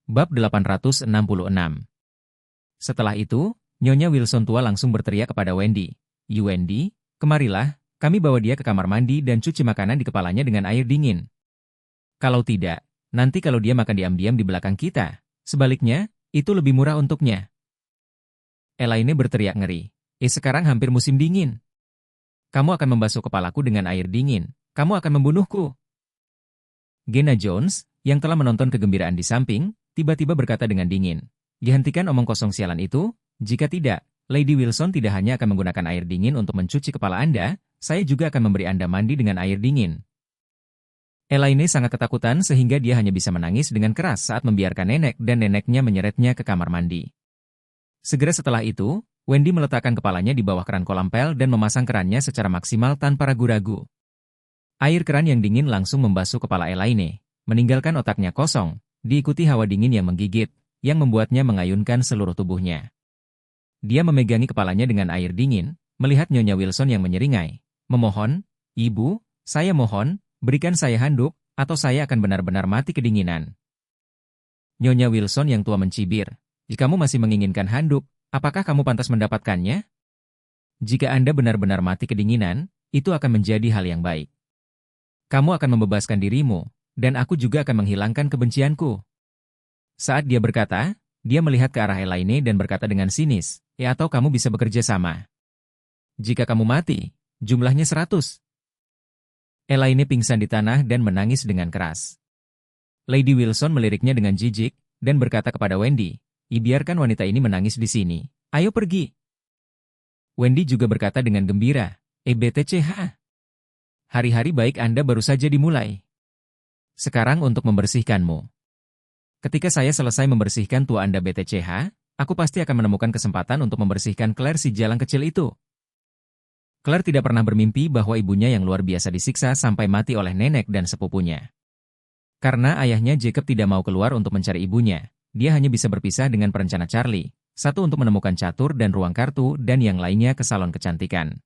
Bab 866. Setelah itu, Nyonya Wilson tua langsung berteriak kepada Wendy. Wendy, kemarilah, kami bawa dia ke kamar mandi dan cuci makanan di kepalanya dengan air dingin. Kalau tidak, nanti kalau dia makan diam-diam di belakang kita, sebaliknya, itu lebih murah untuknya. Elaine berteriak ngeri. Sekarang hampir musim dingin. Kamu akan membasuh kepalaku dengan air dingin. Kamu akan membunuhku. Jenna Jones, yang telah menonton kegembiraan di samping, tiba-tiba berkata dengan dingin. Dihentikan omong kosong sialan itu, jika tidak, Lady Wilson tidak hanya akan menggunakan air dingin untuk mencuci kepala Anda, saya juga akan memberi Anda mandi dengan air dingin. Elaine sangat ketakutan sehingga dia hanya bisa menangis dengan keras saat membiarkan nenek dan neneknya menyeretnya ke kamar mandi. Segera setelah itu, Wendy meletakkan kepalanya di bawah keran kolam pel dan memasang kerannya secara maksimal tanpa ragu-ragu. Air keran yang dingin langsung membasuh kepala Elaine, meninggalkan otaknya kosong, diikuti hawa dingin yang menggigit, yang membuatnya mengayunkan seluruh tubuhnya. Dia memegangi kepalanya dengan air dingin, melihat Nyonya Wilson yang menyeringai. Memohon, Ibu, saya mohon, berikan saya handuk, atau saya akan benar-benar mati kedinginan. Nyonya Wilson yang tua mencibir. Jika kamu masih menginginkan handuk, apakah kamu pantas mendapatkannya? Jika Anda benar-benar mati kedinginan, itu akan menjadi hal yang baik. Kamu akan membebaskan dirimu, dan aku juga akan menghilangkan kebencianku. Saat dia berkata, dia melihat ke arah Elaine dan berkata dengan sinis, atau kamu bisa bekerja sama. Jika kamu mati, jumlahnya 100. Elaine pingsan di tanah dan menangis dengan keras. Lady Wilson meliriknya dengan jijik, dan berkata kepada Wendy, biarkan wanita ini menangis di sini. Ayo pergi. Wendy juga berkata dengan gembira, BTCH. Hari-hari baik Anda baru saja dimulai. Sekarang untuk membersihkanmu. Ketika saya selesai membersihkan tua Anda BTCH, aku pasti akan menemukan kesempatan untuk membersihkan Claire si jalang kecil itu. Claire tidak pernah bermimpi bahwa ibunya yang luar biasa disiksa sampai mati oleh nenek dan sepupunya. Karena ayahnya Jacob tidak mau keluar untuk mencari ibunya, dia hanya bisa berpisah dengan perencana Charlie, satu untuk menemukan catur dan ruang kartu dan yang lainnya ke salon kecantikan.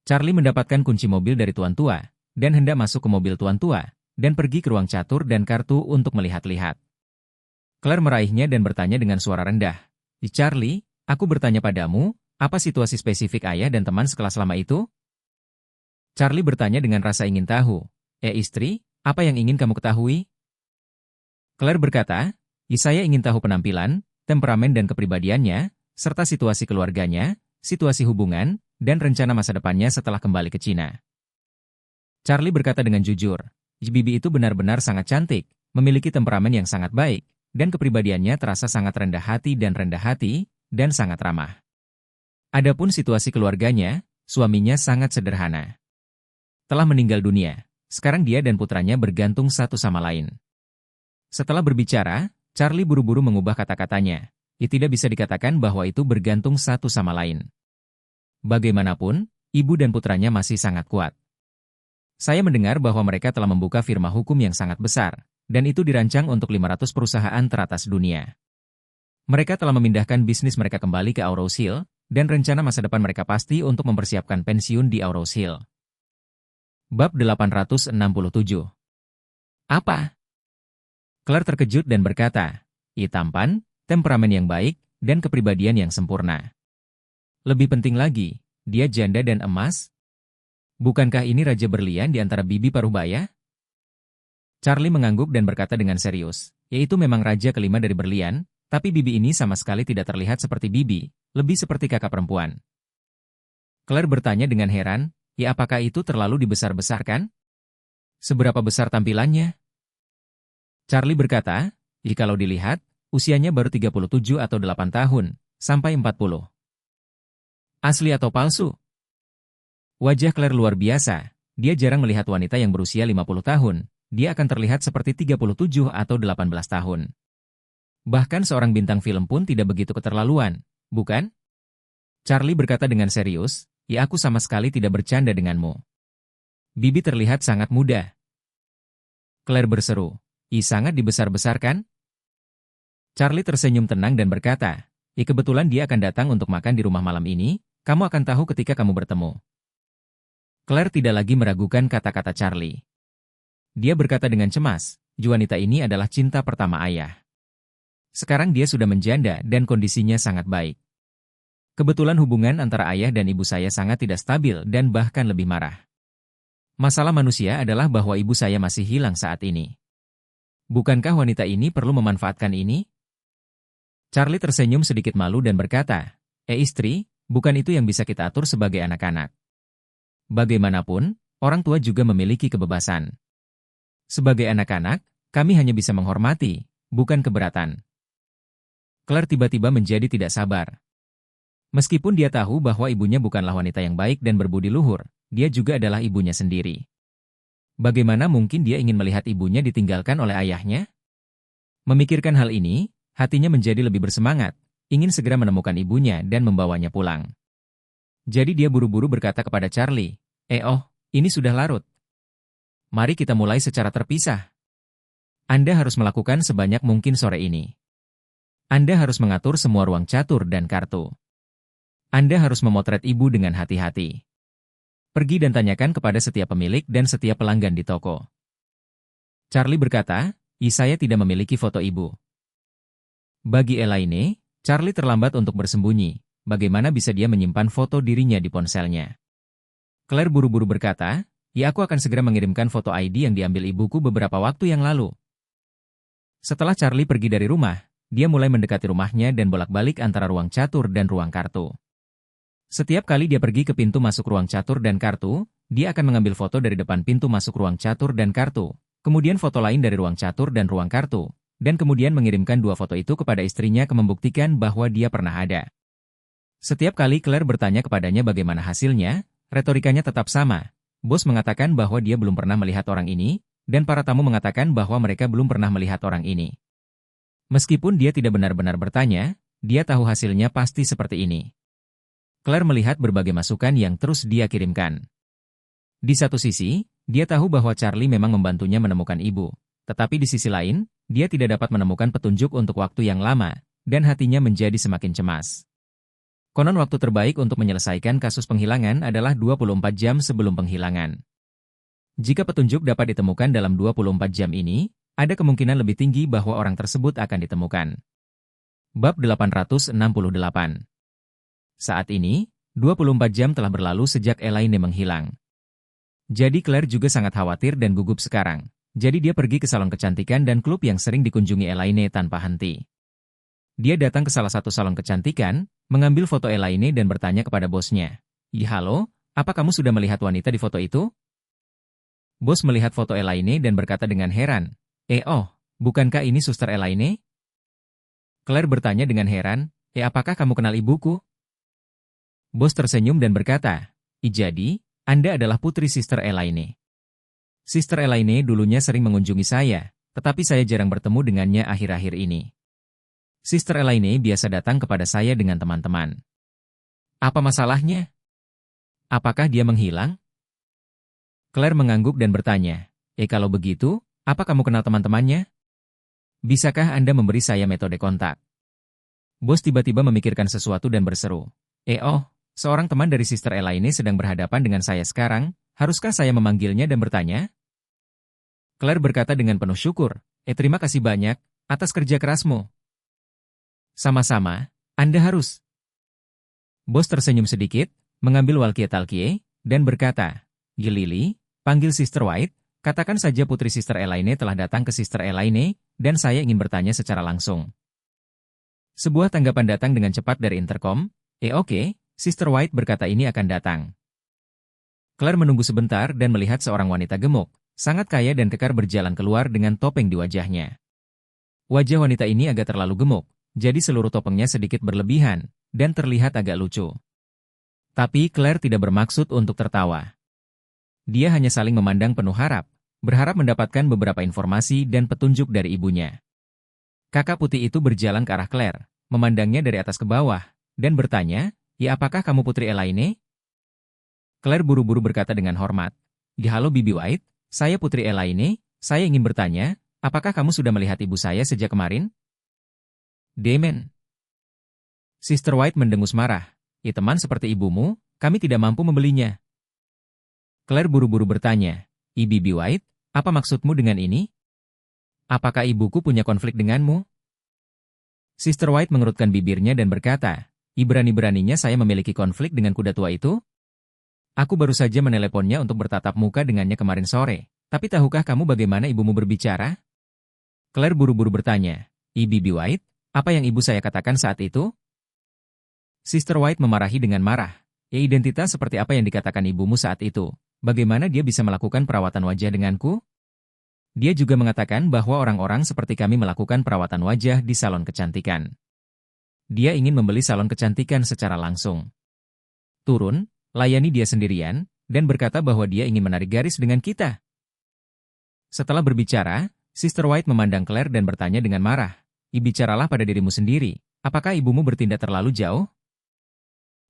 Charlie mendapatkan kunci mobil dari tuan tua, dan hendak masuk ke mobil tuan tua, dan pergi ke ruang catur dan kartu untuk melihat-lihat. Claire meraihnya dan bertanya dengan suara rendah. Charlie, aku bertanya padamu, apa situasi spesifik ayah dan teman sekelas lama itu? Charlie bertanya dengan rasa ingin tahu. Istri, apa yang ingin kamu ketahui? Claire berkata, saya ingin tahu penampilan, temperamen dan kepribadiannya, serta situasi keluarganya, situasi hubungan, dan rencana masa depannya setelah kembali ke Cina. Charlie berkata dengan jujur, Bibi itu benar-benar sangat cantik, memiliki temperamen yang sangat baik, dan kepribadiannya terasa sangat rendah hati, dan sangat ramah. Adapun situasi keluarganya, suaminya sangat sederhana. Telah meninggal dunia, sekarang dia dan putranya bergantung satu sama lain. Setelah berbicara, Charlie buru-buru mengubah kata-katanya. Tidak bisa dikatakan bahwa itu bergantung satu sama lain. Bagaimanapun, ibu dan putranya masih sangat kuat. Saya mendengar bahwa mereka telah membuka firma hukum yang sangat besar, dan itu dirancang untuk 500 perusahaan teratas dunia. Mereka telah memindahkan bisnis mereka kembali ke Aurous Hill, dan rencana masa depan mereka pasti untuk mempersiapkan pensiun di Aurous Hill. Bab 867. Apa? Claire terkejut dan berkata, tampan, temperamen yang baik, dan kepribadian yang sempurna. Lebih penting lagi, dia janda dan emas? Bukankah ini Raja Berlian di antara Bibi Parubaya? Charlie mengangguk dan berkata dengan serius, itu memang Raja kelima dari Berlian, tapi Bibi ini sama sekali tidak terlihat seperti Bibi, lebih seperti kakak perempuan. Claire bertanya dengan heran, apakah itu terlalu dibesar-besarkan? Seberapa besar tampilannya? Charlie berkata, kalau dilihat, usianya baru 37 atau 8 tahun, sampai 40. Asli atau palsu? Wajah Claire luar biasa, dia jarang melihat wanita yang berusia 50 tahun, dia akan terlihat seperti 37 atau 18 tahun. Bahkan seorang bintang film pun tidak begitu keterlaluan, bukan? Charlie berkata dengan serius, aku sama sekali tidak bercanda denganmu. Bibi terlihat sangat muda. Claire berseru, sangat dibesar-besarkan? Charlie tersenyum tenang dan berkata, kebetulan dia akan datang untuk makan di rumah malam ini, kamu akan tahu ketika kamu bertemu. Claire tidak lagi meragukan kata-kata Charlie. Dia berkata dengan cemas, wanita ini adalah cinta pertama ayah. Sekarang dia sudah menjanda dan kondisinya sangat baik. Kebetulan hubungan antara ayah dan ibu saya sangat tidak stabil dan bahkan lebih marah. Masalah manusia adalah bahwa ibu saya masih hilang saat ini. Bukankah wanita ini perlu memanfaatkan ini? Charlie tersenyum sedikit malu dan berkata, istri, bukan itu yang bisa kita atur sebagai anak-anak. Bagaimanapun, orang tua juga memiliki kebebasan. Sebagai anak-anak, kami hanya bisa menghormati, bukan keberatan. Claire tiba-tiba menjadi tidak sabar. Meskipun dia tahu bahwa ibunya bukanlah wanita yang baik dan berbudi luhur, dia juga adalah ibunya sendiri. Bagaimana mungkin dia ingin melihat ibunya ditinggalkan oleh ayahnya? Memikirkan hal ini, hatinya menjadi lebih bersemangat, ingin segera menemukan ibunya dan membawanya pulang. Jadi dia buru-buru berkata kepada Charlie, ini sudah larut. Mari kita mulai secara terpisah. Anda harus melakukan sebanyak mungkin sore ini. Anda harus mengatur semua ruang catur dan kartu. Anda harus memotret ibu dengan hati-hati. Pergi dan tanyakan kepada setiap pemilik dan setiap pelanggan di toko. Charlie berkata, saya tidak memiliki foto ibu. Bagi Elaine, Charlie terlambat untuk bersembunyi. Bagaimana bisa dia menyimpan foto dirinya di ponselnya? Claire buru-buru berkata, aku akan segera mengirimkan foto ID yang diambil ibuku beberapa waktu yang lalu. Setelah Charlie pergi dari rumah, dia mulai mendekati rumahnya dan bolak-balik antara ruang catur dan ruang kartu. Setiap kali dia pergi ke pintu masuk ruang catur dan kartu, dia akan mengambil foto dari depan pintu masuk ruang catur dan kartu, kemudian foto lain dari ruang catur dan ruang kartu, dan kemudian mengirimkan dua foto itu kepada istrinya membuktikan bahwa dia pernah ada. Setiap kali Claire bertanya kepadanya bagaimana hasilnya, retorikanya tetap sama. Bos mengatakan bahwa dia belum pernah melihat orang ini, dan para tamu mengatakan bahwa mereka belum pernah melihat orang ini. Meskipun dia tidak benar-benar bertanya, dia tahu hasilnya pasti seperti ini. Claire melihat berbagai masukan yang terus dia kirimkan. Di satu sisi, dia tahu bahwa Charlie memang membantunya menemukan ibu. Tetapi di sisi lain, dia tidak dapat menemukan petunjuk untuk waktu yang lama, dan hatinya menjadi semakin cemas. Konon waktu terbaik untuk menyelesaikan kasus penghilangan adalah 24 jam sebelum penghilangan. Jika petunjuk dapat ditemukan dalam 24 jam ini, ada kemungkinan lebih tinggi bahwa orang tersebut akan ditemukan. Bab 868. Saat ini, 24 jam telah berlalu sejak Elaine menghilang. Jadi Claire juga sangat khawatir dan gugup sekarang. Jadi dia pergi ke salon kecantikan dan klub yang sering dikunjungi Elaine tanpa henti. Dia datang ke salah satu salon kecantikan, mengambil foto Elaine dan bertanya kepada bosnya. Halo, apa kamu sudah melihat wanita di foto itu? Bos melihat foto Elaine dan berkata dengan heran. Bukankah ini suster Elaine? Claire bertanya dengan heran, apakah kamu kenal ibuku? Bos tersenyum dan berkata, jadi, Anda adalah putri Sister Elaine. Sister Elaine dulunya sering mengunjungi saya, tetapi saya jarang bertemu dengannya akhir-akhir ini. Sister Elaine biasa datang kepada saya dengan teman-teman. Apa masalahnya? Apakah dia menghilang? Claire mengangguk dan bertanya, kalau begitu, apa kamu kenal teman-temannya? Bisakah Anda memberi saya metode kontak? Bos tiba-tiba memikirkan sesuatu dan berseru, seorang teman dari Sister Elaine sedang berhadapan dengan saya sekarang, haruskah saya memanggilnya dan bertanya? Claire berkata dengan penuh syukur, terima kasih banyak, atas kerja kerasmu. Sama-sama, Anda harus. Bos tersenyum sedikit, mengambil walkie-talkie, dan berkata, Lily, panggil Sister White, katakan saja putri Sister Elaine telah datang ke Sister Elaine, dan saya ingin bertanya secara langsung. Sebuah tanggapan datang dengan cepat dari intercom, oke. Sister White berkata ini akan datang. Claire menunggu sebentar dan melihat seorang wanita gemuk, sangat kaya dan kekar berjalan keluar dengan topeng di wajahnya. Wajah wanita ini agak terlalu gemuk, jadi seluruh topengnya sedikit berlebihan, dan terlihat agak lucu. Tapi Claire tidak bermaksud untuk tertawa. Dia hanya saling memandang penuh harap, berharap mendapatkan beberapa informasi dan petunjuk dari ibunya. Kakak putih itu berjalan ke arah Claire, memandangnya dari atas ke bawah, dan bertanya, apakah kamu putri Elaine? Claire buru-buru berkata dengan hormat, halo Bibi White, saya putri Elaine, saya ingin bertanya, apakah kamu sudah melihat ibu saya sejak kemarin? Demen. Sister White mendengus marah, teman seperti ibumu, kami tidak mampu membelinya. Claire buru-buru bertanya, Bibi White, apa maksudmu dengan ini? Apakah ibuku punya konflik denganmu? Sister White mengerutkan bibirnya dan berkata, berani-beraninya saya memiliki konflik dengan kuda tua itu? Aku baru saja meneleponnya untuk bertatap muka dengannya kemarin sore. Tapi tahukah kamu bagaimana ibumu berbicara? Claire buru-buru bertanya, Bibi White, apa yang ibu saya katakan saat itu? Sister White memarahi dengan marah. Identitas seperti apa yang dikatakan ibumu saat itu? Bagaimana dia bisa melakukan perawatan wajah denganku? Dia juga mengatakan bahwa orang-orang seperti kami melakukan perawatan wajah di salon kecantikan. Dia ingin membeli salon kecantikan secara langsung. Turun, layani dia sendirian, dan berkata bahwa dia ingin menarik garis dengan kita. Setelah berbicara, Sister White memandang Claire dan bertanya dengan marah, bicaralah pada dirimu sendiri, apakah ibumu bertindak terlalu jauh?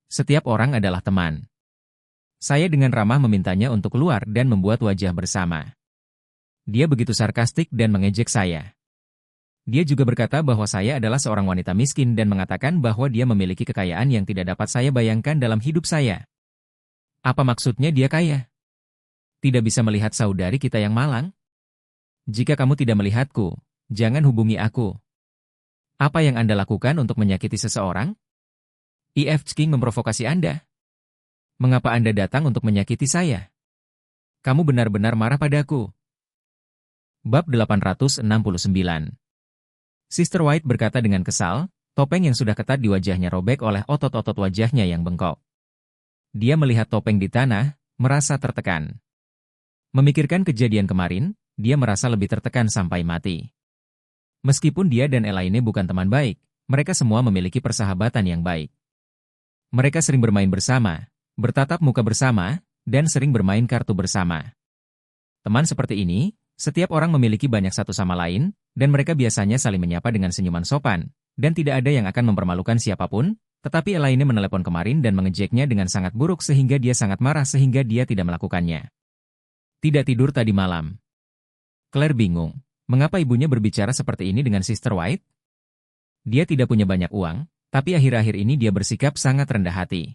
Setiap orang adalah teman. Saya dengan ramah memintanya untuk keluar dan membuat wajah bersama. Dia begitu sarkastik dan mengejek saya. Dia juga berkata bahwa saya adalah seorang wanita miskin dan mengatakan bahwa dia memiliki kekayaan yang tidak dapat saya bayangkan dalam hidup saya. Apa maksudnya dia kaya? Tidak bisa melihat saudari kita yang malang? Jika kamu tidak melihatku, jangan hubungi aku. Apa yang Anda lakukan untuk menyakiti seseorang? King memprovokasi Anda. Mengapa Anda datang untuk menyakiti saya? Kamu benar-benar marah padaku. Bab 869. Sister White berkata dengan kesal, topeng yang sudah ketat di wajahnya robek oleh otot-otot wajahnya yang bengkok. Dia melihat topeng di tanah, merasa tertekan. Memikirkan kejadian kemarin, dia merasa lebih tertekan sampai mati. Meskipun dia dan Elaine bukan teman baik, mereka semua memiliki persahabatan yang baik. Mereka sering bermain bersama, bertatap muka bersama, dan sering bermain kartu bersama. Teman seperti ini, setiap orang memiliki banyak satu sama lain, dan mereka biasanya saling menyapa dengan senyuman sopan, dan tidak ada yang akan mempermalukan siapapun, tetapi Elaine menelepon kemarin dan mengejeknya dengan sangat buruk sehingga dia sangat marah sehingga dia tidak melakukannya. Tidak tidur tadi malam. Claire bingung, mengapa ibunya berbicara seperti ini dengan Sister White? Dia tidak punya banyak uang, tapi akhir-akhir ini dia bersikap sangat rendah hati.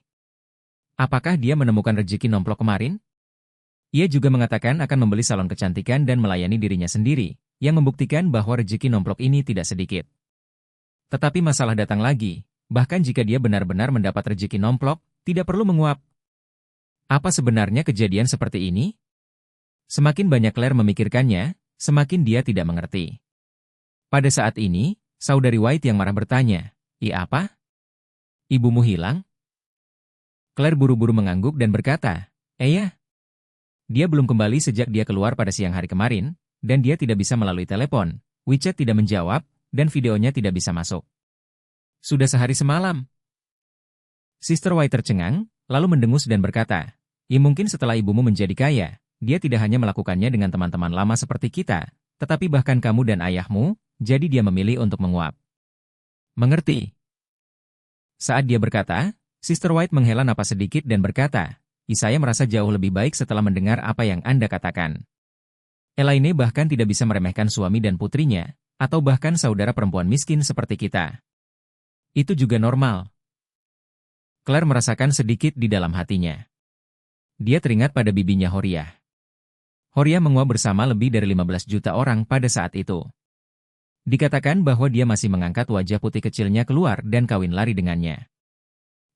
Apakah dia menemukan rezeki nomplok kemarin? Ia juga mengatakan akan membeli salon kecantikan dan melayani dirinya sendiri, yang membuktikan bahwa rezeki nomplok ini tidak sedikit. Tetapi masalah datang lagi, bahkan jika dia benar-benar mendapat rezeki nomplok, tidak perlu menguap. Apa sebenarnya kejadian seperti ini? Semakin banyak Claire memikirkannya, semakin dia tidak mengerti. Pada saat ini, saudari White yang marah bertanya, apa? Ibumu hilang? Claire buru-buru mengangguk dan berkata, ya. Dia belum kembali sejak dia keluar pada siang hari kemarin, dan dia tidak bisa melalui telepon, WeChat tidak menjawab, dan videonya tidak bisa masuk. Sudah sehari semalam. Sister White tercengang, lalu mendengus dan berkata, mungkin setelah ibumu menjadi kaya, dia tidak hanya melakukannya dengan teman-teman lama seperti kita, tetapi bahkan kamu dan ayahmu, jadi dia memilih untuk menguap. Mengerti? Saat dia berkata, Sister White menghela napas sedikit dan berkata, saya merasa jauh lebih baik setelah mendengar apa yang Anda katakan. Elaine bahkan tidak bisa meremehkan suami dan putrinya, atau bahkan saudara perempuan miskin seperti kita. Itu juga normal. Claire merasakan sedikit di dalam hatinya. Dia teringat pada bibinya Horia. Horia menguap bersama lebih dari 15 juta orang pada saat itu. Dikatakan bahwa dia masih mengangkat wajah putih kecilnya keluar dan kawin lari dengannya.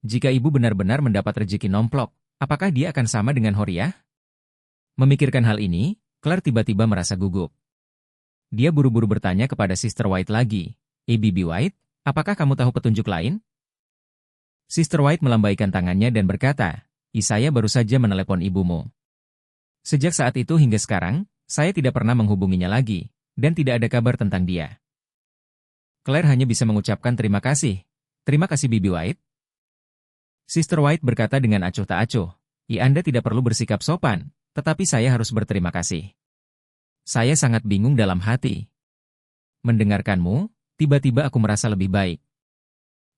Jika ibu benar-benar mendapat rezeki nomplok, apakah dia akan sama dengan Horia? Memikirkan hal ini, Claire tiba-tiba merasa gugup. Dia buru-buru bertanya kepada Sister White lagi, Bibi White, apakah kamu tahu petunjuk lain? Sister White melambaikan tangannya dan berkata, saya baru saja menelepon ibumu. Sejak saat itu hingga sekarang, saya tidak pernah menghubunginya lagi, dan tidak ada kabar tentang dia. Claire hanya bisa mengucapkan terima kasih. Terima kasih Bibi White. Sister White berkata dengan acuh tak acuh, Anda tidak perlu bersikap sopan, tetapi saya harus berterima kasih. Saya sangat bingung dalam hati. Mendengarkanmu, tiba-tiba aku merasa lebih baik.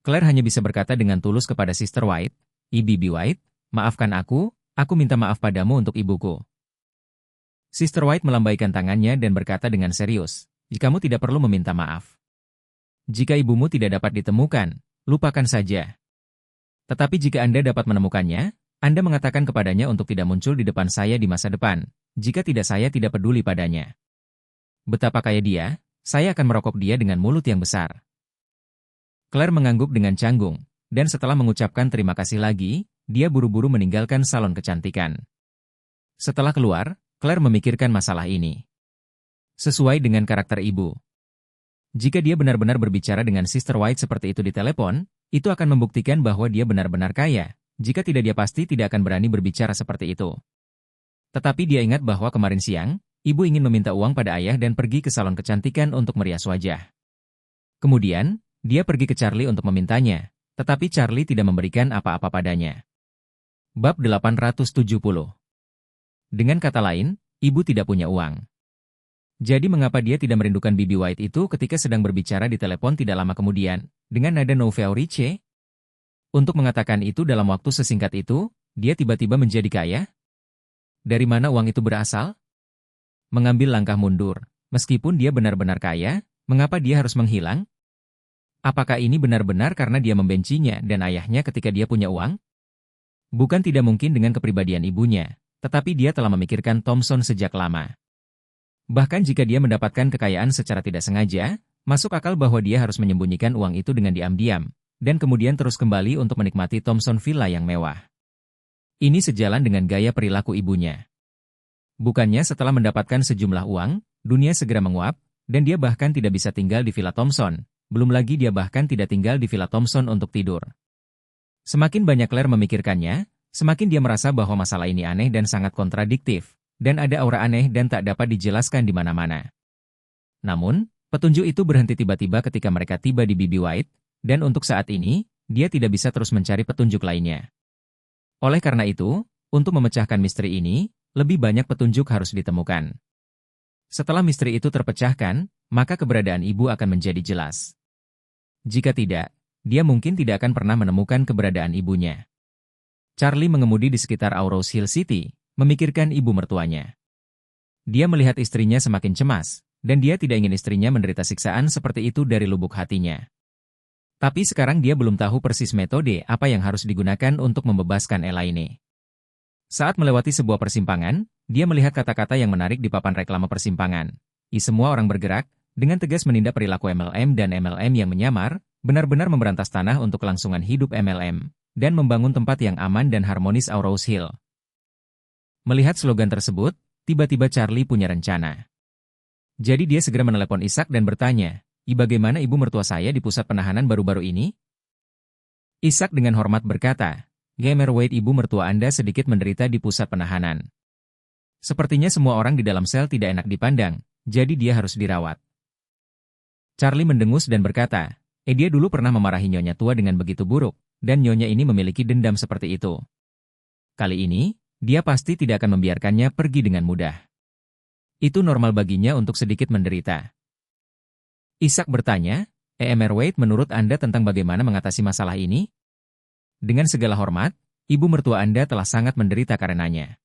Claire hanya bisa berkata dengan tulus kepada Sister White, Bibi White, maafkan aku minta maaf padamu untuk ibuku. Sister White melambaikan tangannya dan berkata dengan serius, kamu tidak perlu meminta maaf. Jika ibumu tidak dapat ditemukan, lupakan saja. Tetapi jika Anda dapat menemukannya, Anda mengatakan kepadanya untuk tidak muncul di depan saya di masa depan, jika tidak saya tidak peduli padanya. Betapa kaya dia, saya akan merokok dia dengan mulut yang besar. Claire mengangguk dengan canggung, dan setelah mengucapkan terima kasih lagi, dia buru-buru meninggalkan salon kecantikan. Setelah keluar, Claire memikirkan masalah ini. Sesuai dengan karakter ibu. Jika dia benar-benar berbicara dengan Sister White seperti itu di telepon, itu akan membuktikan bahwa dia benar-benar kaya. Jika tidak, dia pasti tidak akan berani berbicara seperti itu. Tetapi dia ingat bahwa kemarin siang, ibu ingin meminta uang pada ayah dan pergi ke salon kecantikan untuk merias wajah. Kemudian, dia pergi ke Charlie untuk memintanya, tetapi Charlie tidak memberikan apa-apa padanya. Bab 870. Dengan kata lain, ibu tidak punya uang. Jadi mengapa dia tidak merindukan Bibi White itu ketika sedang berbicara di telepon tidak lama kemudian, dengan nada Nouveau Riche? Untuk mengatakan itu dalam waktu sesingkat itu, dia tiba-tiba menjadi kaya? Dari mana uang itu berasal? Mengambil langkah mundur, meskipun dia benar-benar kaya, mengapa dia harus menghilang? Apakah ini benar-benar karena dia membencinya dan ayahnya ketika dia punya uang? Bukan tidak mungkin dengan kepribadian ibunya, tetapi dia telah memikirkan Thompson sejak lama. Bahkan jika dia mendapatkan kekayaan secara tidak sengaja, masuk akal bahwa dia harus menyembunyikan uang itu dengan diam-diam, dan kemudian terus kembali untuk menikmati Thompson Villa yang mewah. Ini sejalan dengan gaya perilaku ibunya. Bukannya setelah mendapatkan sejumlah uang, dunia segera menguap, dan dia bahkan tidak bisa tinggal di Villa Thompson, belum lagi dia bahkan tidak tinggal di Villa Thompson untuk tidur. Semakin banyak Claire memikirkannya, semakin dia merasa bahwa masalah ini aneh dan sangat kontradiktif, dan ada aura aneh dan tak dapat dijelaskan di mana-mana. Namun, petunjuk itu berhenti tiba-tiba ketika mereka tiba di Bibi White, dan untuk saat ini, dia tidak bisa terus mencari petunjuk lainnya. Oleh karena itu, untuk memecahkan misteri ini, lebih banyak petunjuk harus ditemukan. Setelah misteri itu terpecahkan, maka keberadaan ibu akan menjadi jelas. Jika tidak, dia mungkin tidak akan pernah menemukan keberadaan ibunya. Charlie mengemudi di sekitar Aurous Hill City, memikirkan ibu mertuanya. Dia melihat istrinya semakin cemas, dan dia tidak ingin istrinya menderita siksaan seperti itu dari lubuk hatinya. Tapi sekarang dia belum tahu persis metode apa yang harus digunakan untuk membebaskan Elaine. Saat melewati sebuah persimpangan, dia melihat kata-kata yang menarik di papan reklame persimpangan. Semua orang bergerak, dengan tegas menindak perilaku MLM dan MLM yang menyamar, benar-benar memberantas tanah untuk kelangsungan hidup MLM, dan membangun tempat yang aman dan harmonis Aurous Hill. Melihat slogan tersebut, tiba-tiba Charlie punya rencana. Jadi dia segera menelepon Ishak dan bertanya, bagaimana ibu mertua saya di pusat penahanan baru-baru ini? Ishak dengan hormat berkata, Gamer Wade, ibu mertua Anda sedikit menderita di pusat penahanan. Sepertinya semua orang di dalam sel tidak enak dipandang, jadi dia harus dirawat. Charlie mendengus dan berkata, dia dulu pernah memarahi nyonya tua dengan begitu buruk, dan nyonya ini memiliki dendam seperti itu. Kali ini, dia pasti tidak akan membiarkannya pergi dengan mudah. Itu normal baginya untuk sedikit menderita. Ishak bertanya, Gamer Wade, menurut Anda tentang bagaimana mengatasi masalah ini? Dengan segala hormat, ibu mertua Anda telah sangat menderita karenanya.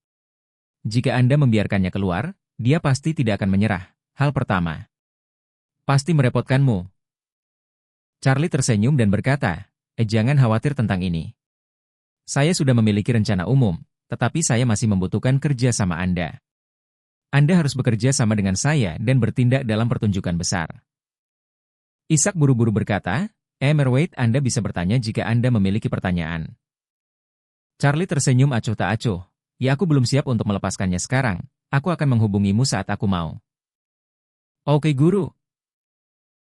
Jika Anda membiarkannya keluar, dia pasti tidak akan menyerah. Hal pertama, pasti merepotkanmu. Charlie tersenyum dan berkata, jangan khawatir tentang ini. Saya sudah memiliki rencana umum, tetapi saya masih membutuhkan kerja sama Anda. Anda harus bekerja sama dengan saya dan bertindak dalam pertunjukan besar. Ishak buru-buru berkata, Gamer Wade, Anda bisa bertanya jika Anda memiliki pertanyaan. Charlie tersenyum acuh tak acuh. Aku belum siap untuk melepaskannya sekarang. Aku akan menghubungimu saat aku mau. Oke guru,